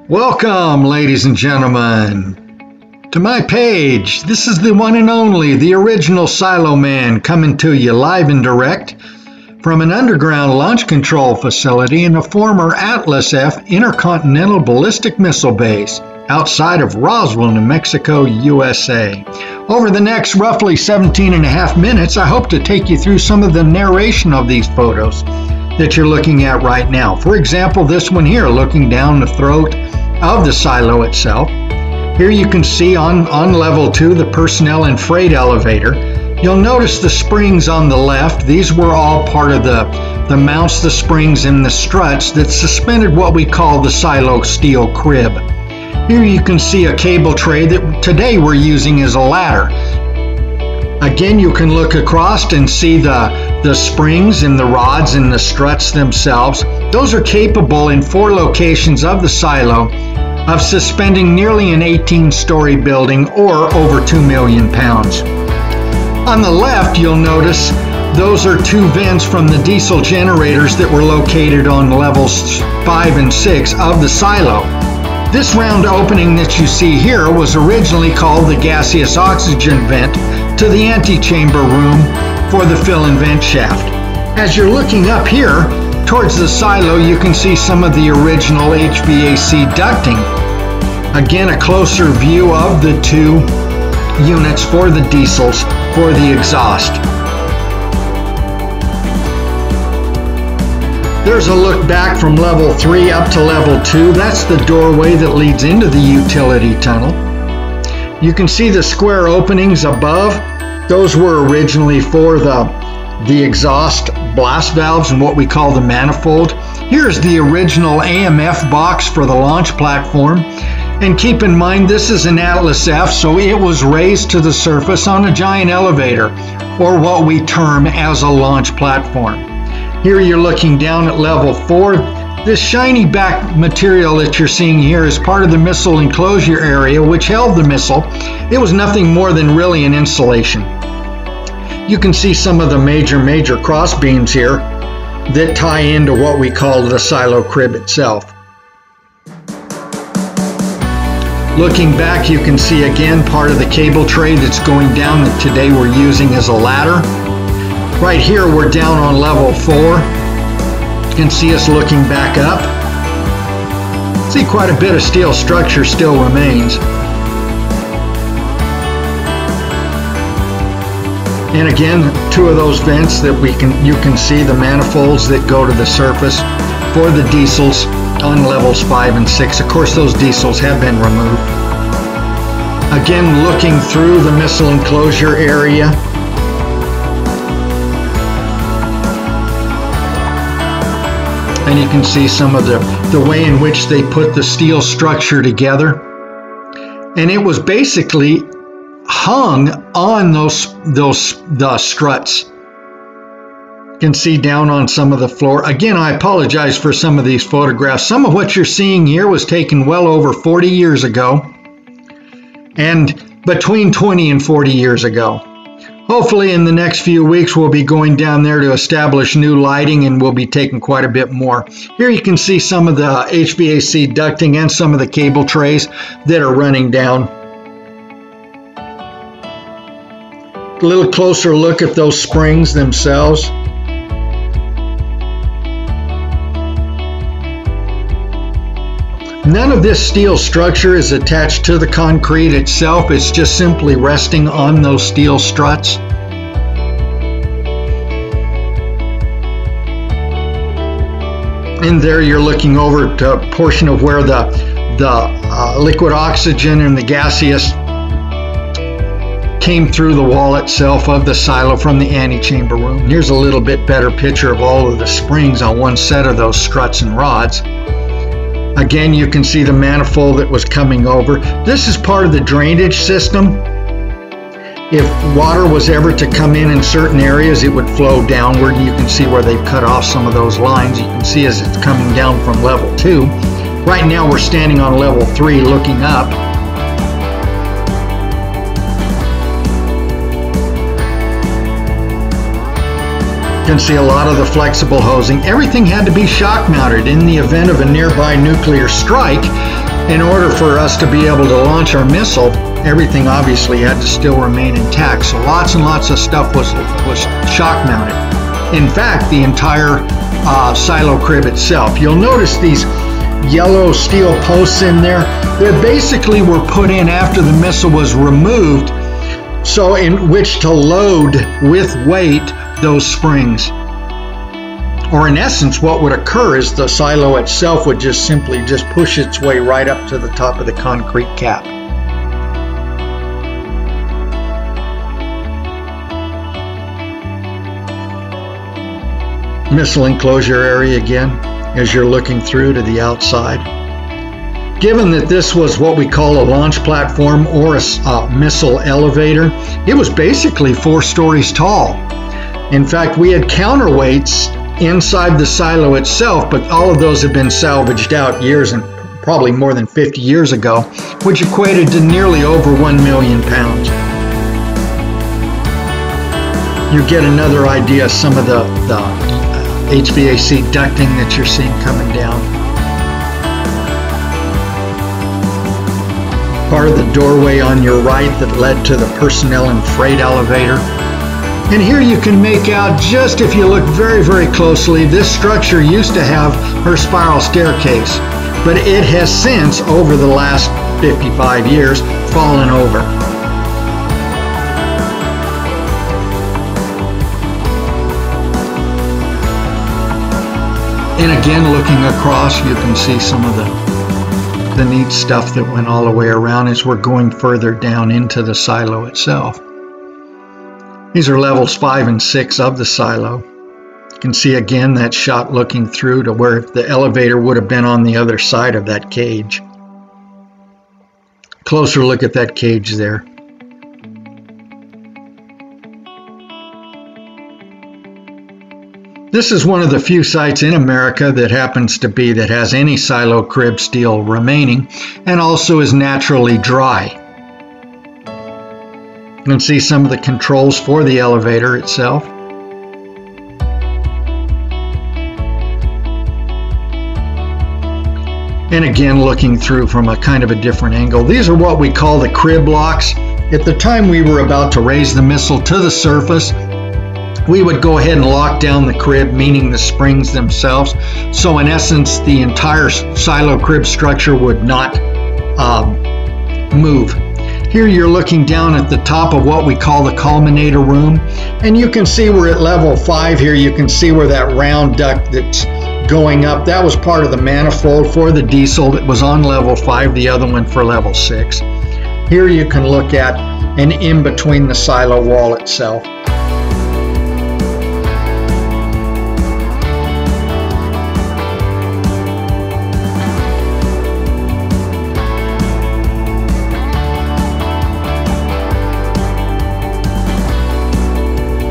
Welcome, ladies and gentlemen, to my page. This is the one and only, the original SiloMan, coming to you live and direct from an underground launch control facility in a former Atlas F intercontinental ballistic missile base outside of Roswell, New Mexico, USA. Over the next roughly 17 and a half minutes, I hope to take you through some of the narration of these photos that you're looking at right now. For example, this one here, looking down the throat of the silo itself. Here you can see on level 2 the personnel and freight elevator. You'll notice the springs on the left. These were all part of the mounts, the springs, and the struts that suspended what we call the silo steel crib. Here you can see a cable tray that today we're using as a ladder. Again, you can look across and see the springs and the rods and the struts themselves. Those are capable in 4 locations of the silo of suspending nearly an 18-story building or over 2 million pounds. On the left, you'll notice those are 2 vents from the diesel generators that were located on levels 5 and 6 of the silo. This round opening that you see here was originally called the gaseous oxygen vent to the antechamber room for the fill and vent shaft. As you're looking up here towards the silo, you can see some of the original HVAC ducting. Again, a closer view of the 2 units for the diesels for the exhaust. There's a look back from level 3 up to level 2. That's the doorway that leads into the utility tunnel. You can see the square openings above. Those were originally for the exhaust blast valves and what we call the manifold. Here's the original AMF box for the launch platform. And keep in mind, this is an Atlas F, so it was raised to the surface on a giant elevator, or what we term as a launch platform. Here you're looking down at level 4. This shiny back material that you're seeing here is part of the missile enclosure area which held the missile. It was nothing more than really an insulation. You can see some of the major cross beams here that tie into what we call the silo crib itself. Looking back, you can see again part of the cable tray that's going down that today we're using as a ladder. Right here we're down on level 4. You can see us looking back up. See, quite a bit of steel structure still remains. And again, 2 of those vents that you can see the manifolds that go to the surface for the diesels on levels 5 and 6. Of course, those diesels have been removed. Again, looking through the missile enclosure area. And you can see some of the way in which they put the steel structure together. And it was basically hung on the struts. You can see down on some of the floor. Again, I apologize for some of these photographs. Some of what you're seeing here was taken well over 40 years ago, and between 20 and 40 years ago. Hopefully in the next few weeks we'll be going down there to establish new lighting, and we'll be taking quite a bit more. Here you can see some of the HVAC ducting and some of the cable trays that are running down. A little closer look at those springs themselves. None of this steel structure is attached to the concrete itself. It's just simply resting on those steel struts. And there you're looking over to a portion of where the liquid oxygen and the gaseous came through the wall itself of the silo from the antechamber room. Here's a little bit better picture of all of the springs on one set of those struts and rods. Again, you can see the manifold that was coming over. This is part of the drainage system. If water was ever to come in certain areas, it would flow downward. You can see where they've cut off some of those lines. You can see as it's coming down from level 2. Right now we're standing on level 3 looking up. You can see a lot of the flexible hosing. Everything had to be shock mounted in the event of a nearby nuclear strike. In order for us to be able to launch our missile, everything obviously had to still remain intact. So lots and lots of stuff was shock mounted. In fact, the entire silo crib itself. You'll notice these yellow steel posts in there. They basically were put in after the missile was removed, so in which to load with weight those springs. Or in essence, what would occur is the silo itself would just simply push its way right up to the top of the concrete cap. Missile enclosure area again, as you're looking through to the outside. Given that this was what we call a launch platform or a missile elevator, it was basically 4 stories tall. In fact, we had counterweights inside the silo itself, but all of those have been salvaged out years and probably more than 50 years ago, which equated to nearly over 1 million pounds. You get another idea of some of the HVAC ducting that you're seeing coming down. Part of the doorway on your right that led to the personnel and freight elevator. And here you can make out, just if you look very, very closely, this structure used to have her spiral staircase, but it has since, over the last 55 years, fallen over. And again, looking across, you can see some of the neat stuff that went all the way around as we're going further down into the silo itself. These are levels 5 and 6 of the silo. You can see again that shot looking through to where the elevator would have been on the other side of that cage. Closer look at that cage there. This is one of the few sites in America that has any silo crib steel remaining, and also is naturally dry. You can see some of the controls for the elevator itself. And again, looking through from a kind of a different angle. These are what we call the crib locks. At the time we were about to raise the missile to the surface, we would go ahead and lock down the crib, meaning the springs themselves. So in essence, the entire silo crib structure would not move. Here you're looking down at the top of what we call the culminator room, and you can see we're at level 5 here. You can see where that round duct that's going up, that was part of the manifold for the diesel that was on level 5, the other one for level 6. Here you can look at and in between the silo wall itself.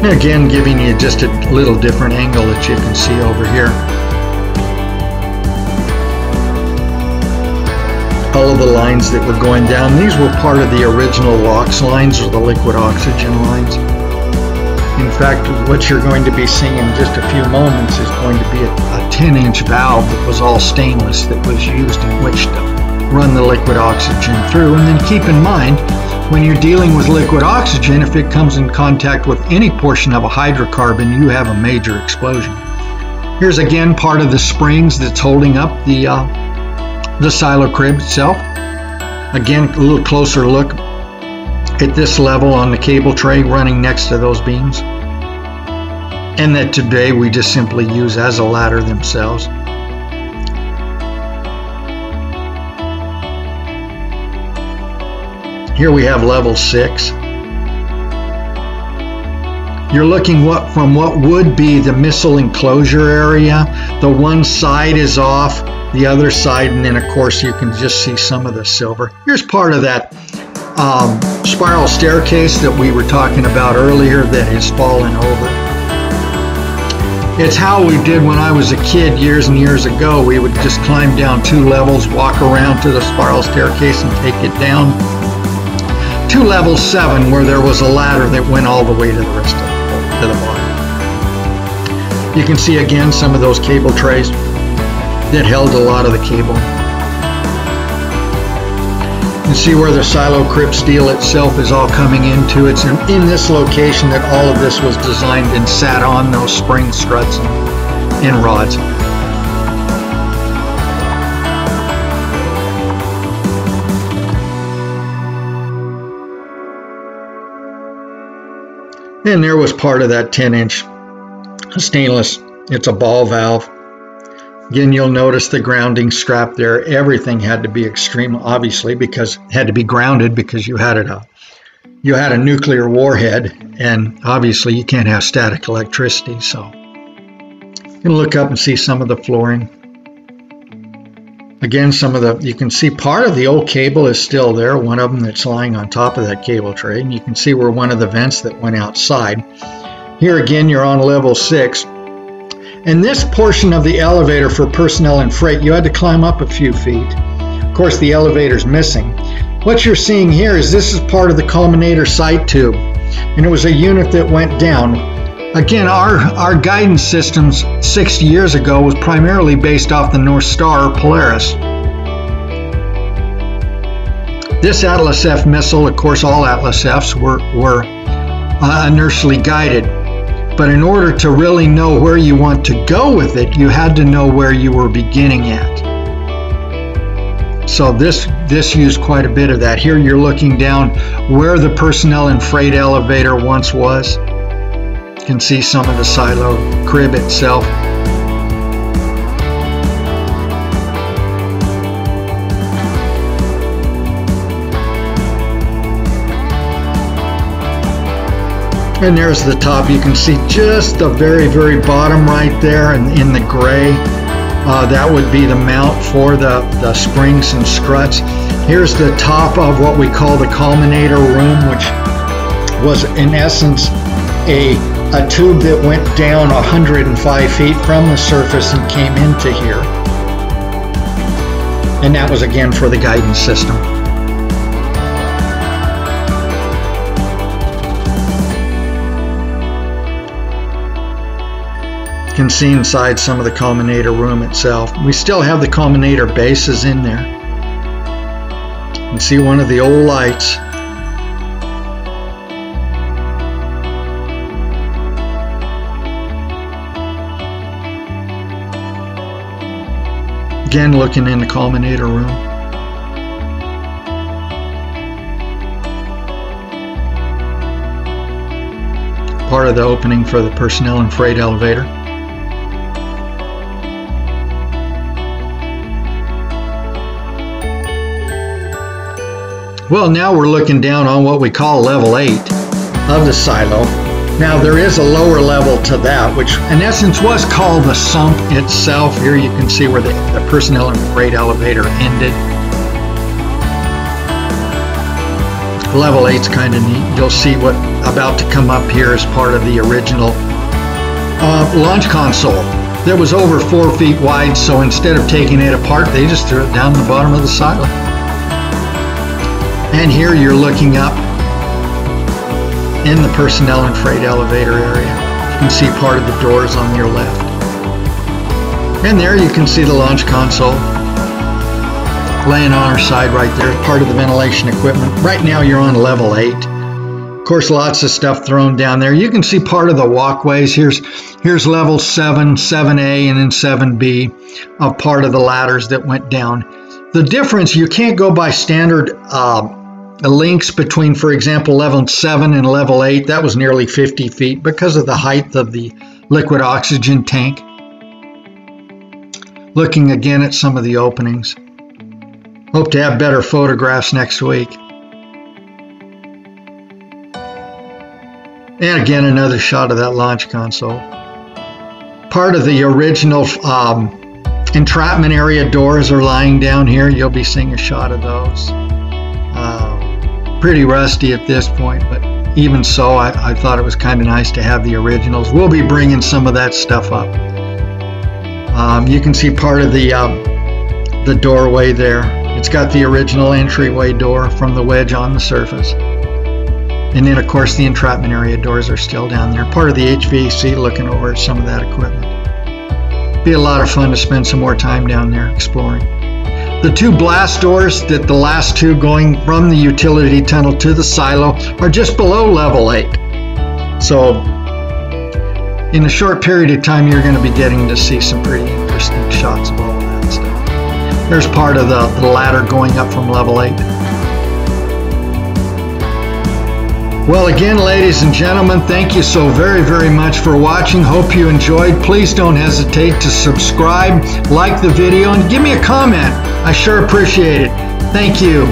Again, giving you just a little different angle that you can see over here. All of the lines that were going down, these were part of the original LOX lines, or the liquid oxygen lines. In fact, what you're going to be seeing in just a few moments is going to be a 10-inch valve that was all stainless that was used in which to run the liquid oxygen through. And then keep in mind, when you're dealing with liquid oxygen, if it comes in contact with any portion of a hydrocarbon, you have a major explosion. Here's again part of the springs that's holding up the silo crib itself. Again, a little closer look at this level on the cable tray running next to those beams. And that today we just simply use as a ladder themselves. Here we have level 6. You're looking from what would be the missile enclosure area. The one side is off, the other side, and then of course you can just see some of the silver. Here's part of that spiral staircase that we were talking about earlier that has fallen over. It's how we did when I was a kid years and years ago. We would just climb down 2 levels, walk around to the spiral staircase and take it down to level 7, where there was a ladder that went all the way to the rest of to the bottom. You can see again some of those cable trays that held a lot of the cable. You see where the silo crib steel itself is all coming into. It's in this location that all of this was designed and sat on those spring struts and rods. And there was part of that 10-inch stainless. It's a ball valve. Again, you'll notice the grounding strap there. Everything had to be extreme, obviously, because it had to be grounded because you had a nuclear warhead, and obviously you can't have static electricity. So you can look up and see some of the flooring. Again, you can see part of the old cable is still there, one of them that's lying on top of that cable tray, and you can see where one of the vents that went outside. Here again, you're on level 6. And this portion of the elevator for personnel and freight, you had to climb up a few feet. Of course, the elevator's missing. What you're seeing here is this is part of the culminator sight tube, and it was a unit that went down. Again, our guidance systems 60 years ago was primarily based off the North Star Polaris. This Atlas F missile, of course, all Atlas Fs were inertially guided. But in order to really know where you want to go with it, you had to know where you were beginning at. So this used quite a bit of that. Here you're looking down where the personnel and freight elevator once was. You can see some of the silo crib itself. And there's the top. You can see just the very, very bottom right there in the gray. That would be the mount for the springs and struts. Here's the top of what we call the culminator room, which was in essence a tube that went down 105 feet from the surface and came into here. And that was again for the guidance system. You can see inside some of the culminator room itself. We still have the culminator bases in there. You can see one of the old lights. Again, looking in the culminator room. Part of the opening for the personnel and freight elevator. Well, now we're looking down on what we call level 8 of the silo. Now there is a lower level to that, which in essence was called the sump itself. Here you can see where the personnel and freight elevator ended. Level 8's kind of neat. You'll see what about to come up here as part of the original launch console. That was over 4 feet wide, so instead of taking it apart, they just threw it down the bottom of the silo. And here you're looking up in the personnel and freight elevator area. You can see part of the doors on your left. And there you can see the launch console laying on our side right there, part of the ventilation equipment. Right now you're on level 8. Of course, lots of stuff thrown down there. You can see part of the walkways. Here's level 7, 7A, and then 7B of part of the ladders that went down. The difference, you can't go by standard links between, for example, level 7 and level 8. That was nearly 50 feet because of the height of the liquid oxygen tank. Looking again at some of the openings. Hope to have better photographs next week. And again, another shot of that launch console. Part of the original entrapment area doors are lying down here. You'll be seeing a shot of those. Pretty rusty at this point, but even so, I thought it was kind of nice to have the originals. We'll be bringing some of that stuff up. You can see part of the doorway there. It's got the original entryway door from the wedge on the surface. And then, of course, the entrapment area doors are still down there. Part of the HVAC, looking over at some of that equipment. Be a lot of fun to spend some more time down there exploring. The two blast doors, that the last two going from the utility tunnel to the silo, are just below level 8. So in a short period of time, you're going to be getting to see some pretty interesting shots of all of that stuff. There's part of the ladder going up from level 8. Well, again, ladies and gentlemen, thank you so very, very much for watching. Hope you enjoyed. Please don't hesitate to subscribe, like the video, and give me a comment. I sure appreciate it. Thank you.